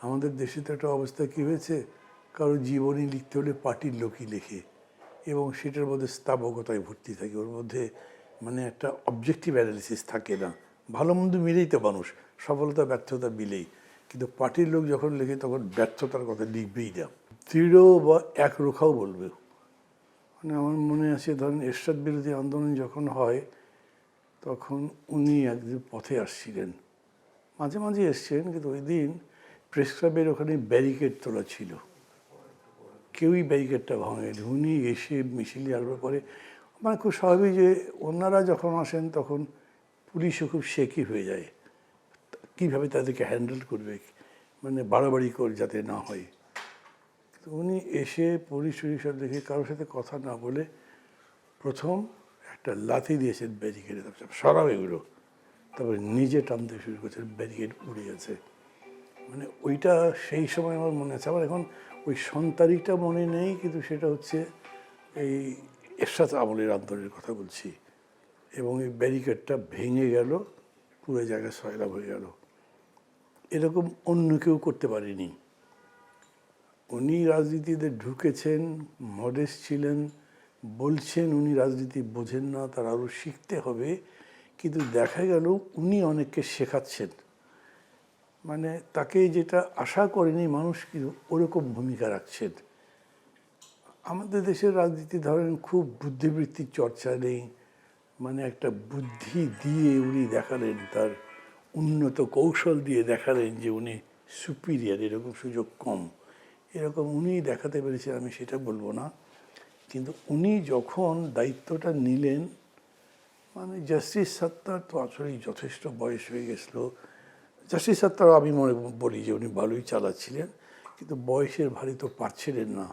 আমাদের দেশে তো একটা অবস্থা কী হয়েছে, কারো জীবনী লিখতে হলে পার্টির লোকই লেখে এবং সেটার মধ্যে স্থাবকতায় ভর্তি থাকে, ওর মধ্যে মানে একটা অবজেক্টিভ অ্যানালিসিস থাকে না। ভালো মন্দ মিলেই তো মানুষ, সফলতা ব্যর্থতা মিলেই, কিন্তু পার্টির লোক যখন লেখে তখন ব্যর্থতার কথা লিখবেই না, দৃঢ় বা একরোখাও বলবে। মানে আমার মনে আছে, ধরেন এরশাদ বিরোধী আন্দোলন যখন হয় তখন উনি একদিন পথে আসছিলেন, মাঝে মাঝে এসছেন, কিন্তু ওই দিন প্রেস ক্লাবের ওখানে ব্যারিকেড তোলা ছিল, কেউই ব্যারিকেডটা ভাঙেনি। উনি এসে মিছিল আরম্ভ করে, মানে খুব স্বাভাবিক যে ওনারা যখন আসেন তখন পুলিশও খুব শেকি হয়ে যায়, কীভাবে তাদেরকে হ্যান্ডেল করবে, মানে বাড়াবাড়ি করে যাতে না হয়। তো উনি এসে পুলিশ সব দেখে কারোর সাথে কথা না বলে প্রথম একটা লাথি দিয়েছেন ব্যারিকেডে, তারপর সরাও এগুলো, তারপরে নিজে টানতে শুরু করেছেন, ব্যারিকেড উড়ে গেছে। মানে ওইটা সেই সময় আমার মনে আছে। আমার এখন ওই তারিখটা মনে নেই, কিন্তু সেটা হচ্ছে এই এরশাদ আমলের আন্দোলনের কথা বলছি, এবং এই ব্যারিকেডটা ভেঙে গেল, পুরো জায়গায় সয়লাব হয়ে গেল। এরকম অন্য কেউ করতে পারেনি। উনি রাজনীতিতে ঢুকেছেন, মডেস্ট ছিলেন, বলছেন উনি রাজনীতি বোঝেন না, তার আরও শিখতে হবে, কিন্তু দেখা গেল উনি অনেককে শেখাচ্ছেন। মানে তাকে যেটা আশা করেনি মানুষ, কিন্তু ওরকম ভূমিকা রাখছেন। আমাদের দেশের রাজনীতি ধরেন খুব বুদ্ধিবৃত্তির চর্চা নেই, মানে একটা বুদ্ধি দিয়ে উনি দেখালেন, তার উন্নত কৌশল দিয়ে দেখালেন যে উনি সুপিরিয়ার, এরকম সুযোগ কম, এরকম উনি দেখাতে পেরেছেন, আমি সেটা বলবো না। কিন্তু উনি যখন দায়িত্বটা নিলেন, মানে জাস্টিস সাত্তার তো আসলেই যথেষ্ট বয়স হয়ে গেছিলো। জাস্টিস সাত্তার আমি বলি যে উনি ভালোই চালাচ্ছিলেন, কিন্তু বয়সের ভারী তো পারছিলেন না।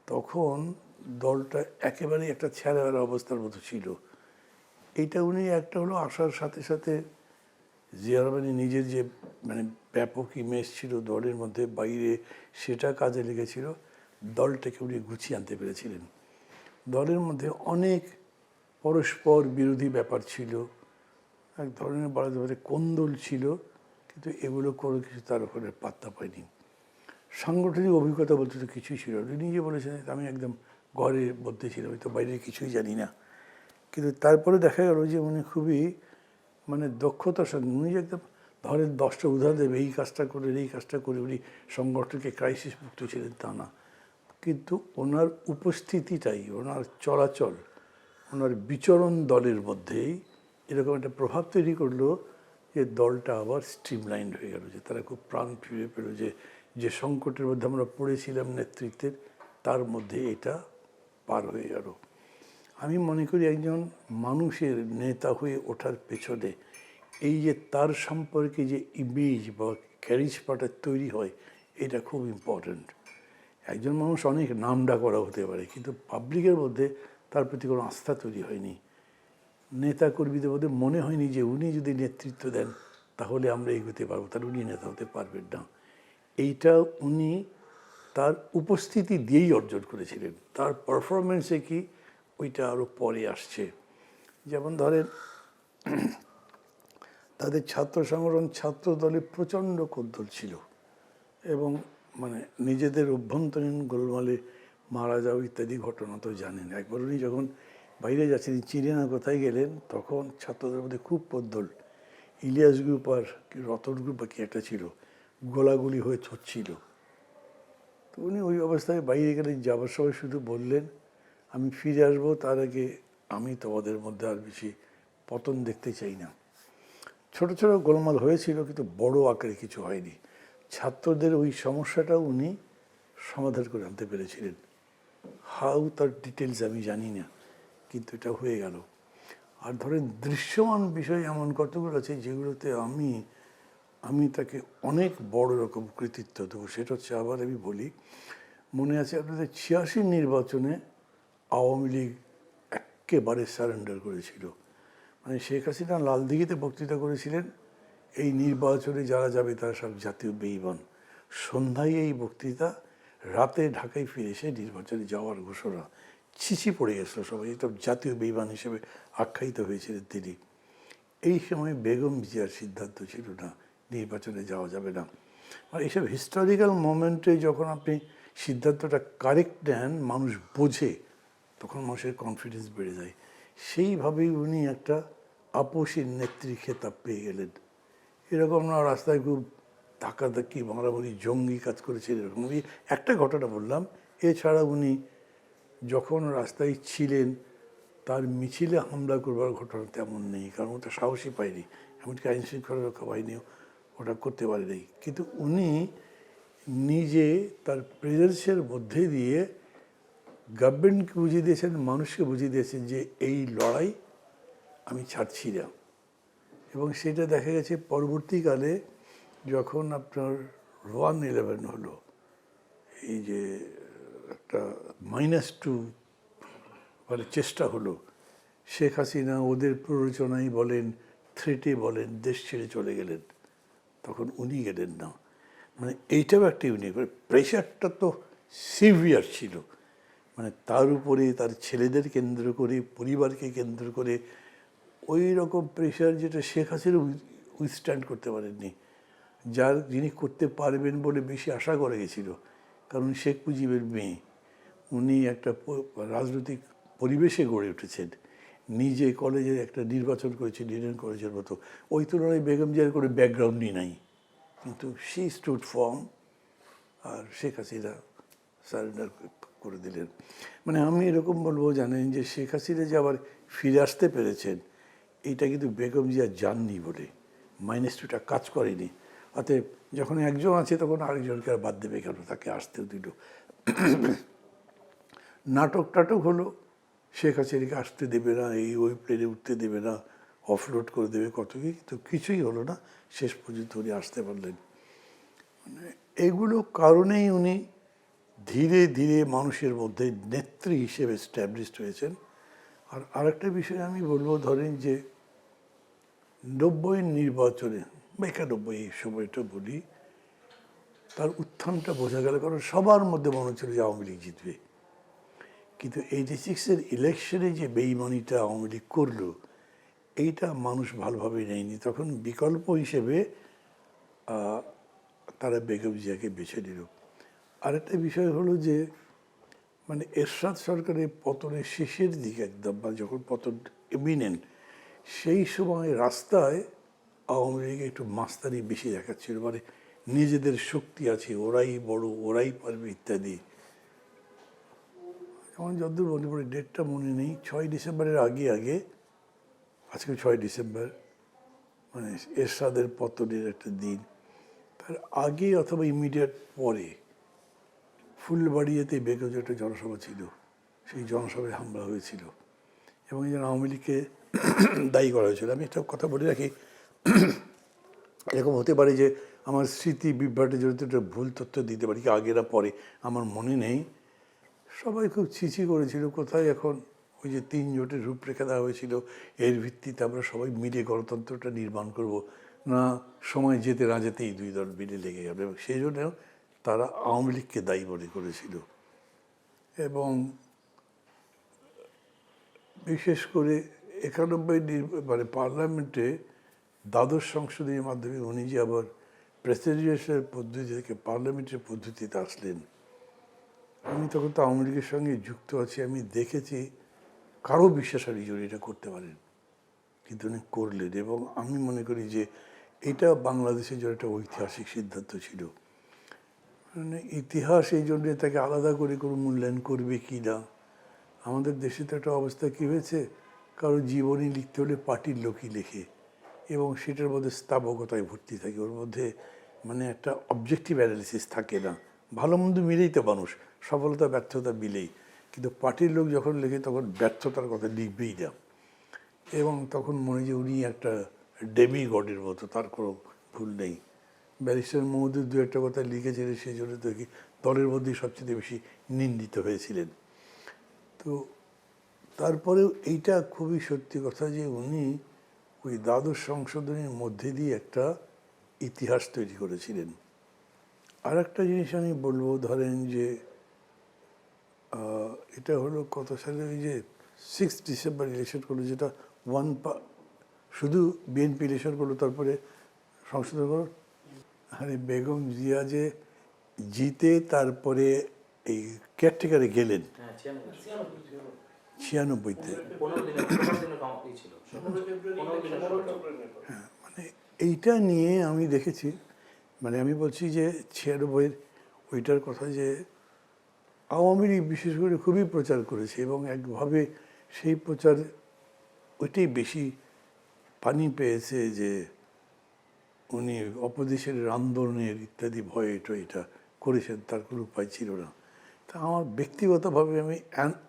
তখন দলটা একেবারেই একটা ছেঁড়াবেলা অবস্থার মতো ছিল। এইটা উনি একটা হলো আসার সাথে সাথে জিয়া রহমানের নিজের যে মানে ব্যাপক ইমেজ ছিল দলের মধ্যে বাইরে, সেটা কাজে লেগেছিল, দলটাকে উনি গুছিয়ে আনতে পেরেছিলেন। দলের মধ্যে অনেক পরস্পর বিরোধী ব্যাপার ছিল, এক ধরনের বলা যেতে কোন্দল ছিল, কিন্তু এগুলো কোনো কিছু তার ওপরে পাত্তা পায়নি। সাংগঠনিক অভিজ্ঞতা বলতে তো কিছুই ছিল না। নিজে বলেছেন আমি একদম ঘরের মধ্যে ছিলাম, আমি তো বাইরে কিছুই জানি না। কিন্তু তারপরে দেখা গেল যে উনি খুবই মানে দক্ষতার সঙ্গে, উনি যে একদম ধরেন 10টা উদাহরণ দেবে, এই কাজটা করে এই কাজটা করে উনি সংগঠনকে ক্রাইসিস মুক্ত ছিলেন তা না, কিন্তু ওনার উপস্থিতিটাই, ওনার চলাচল, ওনার বিচরণ দলের মধ্যেই এরকম একটা প্রভাব তৈরি করলো যে দলটা আবার স্ট্রিমলাইন হয়ে গেল, যে তারা খুব প্রাণ ফিরে পেল, যে যে সংকটের মধ্যে আমরা পড়েছিলাম নেতৃত্বের, তার মধ্যে এটা পার হয়ে গেল। আমি মনে করি একজন মানুষের নেতা হয়ে ওঠার পেছনে এই যে তার সম্পর্কে যে ইমেজ বা ক্যারিজমাটা তৈরি হয়, এটা খুব ইম্পর্ট্যান্ট। একজন মানুষ অনেক নামডাক করা হতে পারে, কিন্তু পাবলিকের মধ্যে তার প্রতি কোনো আস্থা তৈরি হয়নি, নেতা কর্মীদের মধ্যে মনে হয়নি যে উনি যদি নেতৃত্ব দেন তাহলে আমরা এগোতে পারবো, তাহলে উনি নেতা হতে পারবেন না। এইটা উনি তার উপস্থিতি দিয়েই অর্জন করেছিলেন। তার পারফরমেন্সে কি, ওইটা আরও পরে আসছে। যেমন ধরেন তাদের ছাত্র সংগঠন, ছাত্র দলে প্রচণ্ড কোন্দল ছিল, এবং মানে নিজেদের অভ্যন্তরীণ গোলমালে মারা যাওয়া ইত্যাদি ঘটনা তো জানেন। একবার উনি যখন বাইরে যাচ্ছেন, চিনে না কোথায় গেলেন, তখন ছাত্রদের মধ্যে খুব কোন্দল, ইলিয়াস গ্রুপ আর রতন গ্রুপ বা কি একটা ছিল, গোলাগুলি হয়ে হচ্ছিল। তো উনি ওই অবস্থায় বাইরে গেলেন, যাবার সময় শুধু বললেন আমি ফিরে আসবো, তার আগে আমি তোমাদের মধ্যে আর বেশি পতন দেখতে চাই না। ছোট ছোট গোলমাল হয়েছিল, কিন্তু বড় আকারে কিছু হয়নি। ছাত্রদের ওই সমস্যাটাও উনি সমাধান করে আনতে পেরেছিলেন। হাউ তার ডিটেলস আমি জানি না, কিন্তু এটা হয়ে গেল। আর ধরেন দৃশ্যমান বিষয় এমন কতগুলো আছে যেগুলোতে আমি তাকে অনেক বড় রকম কৃতিত্ব দেবো। সেটা হচ্ছে, আবার আমি বলি, মনে আছে আপনাদের 86 নির্বাচনে আওয়ামী লীগ একেবারে সারেন্ডার করেছিল। মানে শেখ হাসিনা লালদিঘিতে বক্তৃতা করেছিলেন, এই নির্বাচনে যারা যাবে তারা সব জাতীয় বেঈমান। সন্ধ্যায় এই বক্তৃতা, রাতে ঢাকায় ফিরে এসে নির্বাচনে যাওয়ার ঘোষণা। ছিছি পড়ে গেছিল সবাই, এটা জাতীয় বেঈমান হিসেবে আখ্যায়িত হয়েছিলেন তিনি। এই সময় বেগম জিয়ার সিদ্ধান্ত ছিল না, নির্বাচনে যাওয়া যাবে না। আর এইসব হিস্টোরিক্যাল মোমেন্টে যখন আপনি সিদ্ধান্তটা কারেক্ট নেন, মানুষ বোঝে, তখন মানুষের কনফিডেন্স বেড়ে যায়। সেইভাবেই উনি একটা আপসী নেত্রী খেতাব পেয়ে গেলেন। এরকম না রাস্তায় খুব ধাক্কাধাক্কি মারামারি জঙ্গি কাজ করেছেন এরকম। আমি একটা ঘটনা বললাম। এছাড়া উনি যখন রাস্তায় ছিলেন তার মিছিলে হামলা করবার ঘটনা তেমন নেই, কারণ ওটা সাহসী পায়নি, এমনকি আইন শৃঙ্খলা রক্ষা বাহিনীও ওটা করতে পারেনি। কিন্তু উনি নিজে তার প্রেজেন্সের মধ্যে দিয়ে গভর্নমেন্টকে বুঝিয়ে দিয়েছেন, মানুষকে বুঝিয়ে দিয়েছেন যে এই লড়াই আমি ছাড়ছি না। এবং সেটা দেখা গেছে পরবর্তীকালে যখন আপনার 1/11 হলো, এই যে একটা -2 মানে চেষ্টা হলো, শেখ হাসিনা ওদের প্ররোচনায় বলেন, থ্রেটে বলেন, দেশ ছেড়ে চলে গেলেন, তখন উনি গেলেন না। মানে এইটাও একটা ইউনিক, প্রেশারটা তো সিভিয়ার ছিল, মানে তার উপরে তার ছেলেদের কেন্দ্র করে, পরিবারকে কেন্দ্র করে ওই রকম প্রেশার যেটা শেখ হাসিনা উইথস্ট্যান্ড করতে পারেননি, যিনি করতে পারবেন বলে বেশি আশা করে গেছিল। কারণ শেখ মুজিবের মেয়ে, উনি একটা রাজনৈতিক পরিবেশে গড়ে উঠেছেন, নিজে কলেজে একটা নির্বাচন করেছেন ইডেন কলেজের মতো। ওই তুলনায় বেগম জিয়ার কোনো ব্যাকগ্রাউন্ডই নাই, কিন্তু শি স্টুড ফর্ম, আর শেখ হাসিনা সারেন্ডার করে দিলেন। মানে আমি এরকম বলবো, জানেন যে শেখ হাসিনা যে আবার ফিরে আসতে পেরেছেন, এইটা কিন্তু বেগম জিয়া যাননি বলে, -2টা কাজ করেনি। অতএব যখন একজন আছে তখন আরেকজনকে আর বাদ দেবে কেন, তাকে আসতেও দিল। নাটক টাটক হলো, শেখ হাসিনাকে আসতে দেবে না, এই ওই প্লেনে উঠতে দেবে না, অফলোড করে দেবে কত কি, কিন্তু কিছুই হলো না, শেষ পর্যন্ত উনি আসতে পারলেন। মানে এগুলো কারণেই উনি ধীরে ধীরে মানুষের মধ্যে নেত্রী হিসেবে স্ট্যাবলিশড হয়েছেন। আর আরেকটা বিষয় আমি বলবো, ধরেন যে 90 নির্বাচনে বা 91 এই সময়টা বলি, তার উত্থানটা বোঝা গেল, কারণ সবার মধ্যে মনে হচ্ছিল যে আওয়ামী লীগ জিতবে। কিন্তু 86-এর ইলেকশনে যে বেইমানিটা আওয়ামী লীগ করলো, এইটা মানুষ ভালোভাবে নেয়নি। তখন বিকল্প হিসেবে তারা বেগম জিয়াকে বেছে নিল। আরেকটা বিষয় হলো যে মানে এরশাদ সরকারের পতনের শেষের দিকে একদম, বা যখন পতন ইমিনেন্ট, সেই সময় রাস্তায় আওয়ামী লীগ একটু মাস্তানি বেশি দেখাচ্ছিল, মানে নিজেদের শক্তি আছে, ওরাই বড়, ওরাই পারবে ইত্যাদি। আমার যতদূর মনে পড়ে, ডেটটা মনে নেই, 6 ডিসেম্বরের আগে আগে, আজকে 6 ডিসেম্বর, মানে এরশাদের পতনের একটা দিন, তার আগে অথবা ইমিডিয়েট পরে ফুলবাড়িয়াতে বেগম একটা জনসভা ছিল, সেই জনসভায় হামলা হয়েছিল এবং এই জন্য আওয়ামী লীগকে দায়ী করা হয়েছিল। আমি একটা কথা বলে রাখি, এরকম হতে পারে যে আমার স্মৃতি বিভ্রাটের জন্য একটা ভুল তথ্য দিতে পারি, কি আগে না পরে আমার মনে নেই। সবাই খুব ছিছি করেছিল, কোথায় এখন ওই যে 3 জোটের রূপরেখা দেওয়া হয়েছিল, এর ভিত্তিতে আমরা সবাই মিলে গণতন্ত্রটা নির্মাণ করব, না সময় যেতে না যেতেই দুই দল মিলে লেগে যাবে, এবং সেই জন্য তারা আওয়ামী লীগকে দায়ী মনে করেছিল। এবং বিশেষ করে 91 মানে পার্লামেন্টে দ্বাদশ সংশোধনীর মাধ্যমে উনি যে আবার প্রেসিডেন্সিয়াল পদ্ধতি থেকে পার্লামেন্টের পদ্ধতিতে আসলেন, আমি তখন তো আওয়ামী লীগের সঙ্গে যুক্ত আছি, আমি দেখেছি কারো বিশ্বাস আর এটা করতে পারেন, কিন্তু উনি করলেন। এবং আমি মনে করি যে এটা বাংলাদেশের জন্য একটা ঐতিহাসিক সিদ্ধান্ত ছিল। মানে ইতিহাস এই জন্য তাকে আলাদা করে কোনো মূল্যায়ন করবে কি না। আমাদের দেশে তো একটা অবস্থা কী হয়েছে, কারো জীবনী লিখতে হলে পার্টির লোকই লেখে, এবং সেটার মধ্যে স্থাবকতায় ভর্তি থাকে, ওর মধ্যে মানে একটা অবজেক্টিভ অ্যানালিসিস থাকে না। ভালো মন্দ মিলেই তো মানুষ, সফলতা ব্যর্থতা মিলেই, কিন্তু পার্টির লোক যখন লেখে তখন ব্যর্থতার কথা লিখবেই না। এবং তখন মনে যে উনি একটা ডেমি গডের মতো, তার কোনো ভুল নেই। ব্যারিস্টার মহোদয় দু একটা কথা লিখেছিলেন, সেই জন্য তো কি দলের মধ্যেই সবচেয়ে বেশি নিন্দিত হয়েছিলেন। তো তারপরেও এইটা খুবই সত্যি কথা যে উনি ওই দ্বাদশ সংশোধনীর মধ্যে দিয়ে একটা ইতিহাস তৈরি করেছিলেন। আর একটা জিনিস আমি বলবো, ধরেন যে এটা হলো কত সালে, ওই যে 6 ডিসেম্বর ইলেকশন করলো, যেটা শুধু বিএনপি ইলেকশন করলো, তারপরে সংশোধন করলো, আরে বেগম জিয়া যে জিতে তারপরে এই কেয়ারটেকারে গেলেন হ্যাঁ 96-তে। 15 দিনের ছিল 15 দিনের মানে এইটা নিয়ে আমি দেখেছি, মানে আমি বলছি যে 96-এর ওইটার কথা যে আওয়ামী লীগ বিশেষ করে খুবই প্রচার করেছে এবং একভাবে সেই প্রচার ওইটাই বেশি পানি পেয়েছে যে উনি অপদেশের আন্দোলনের ইত্যাদি ভয়ে এটা করেছেন, তার কোনো উপায় ছিল না। তা আমার ব্যক্তিগতভাবে আমি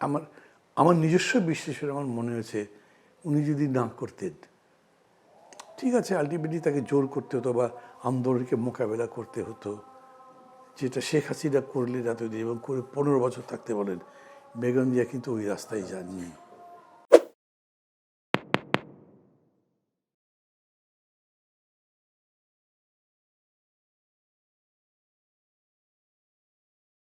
আমার আমার নিজস্ব বিশ্লেষণে আমার মনে হয়েছে উনি যদি না করতেন, ঠিক আছে আলটিমেটলি তাকে জোর করতে হতো বা আন্দোলনকে মোকাবেলা করতে হতো, যেটা শেখ হাসিনা করলেন এতদিন এবং করে 15 বছর থাকতে বলেন। বেগম জিয়া কিন্তু ওই রাস্তায় যাননি।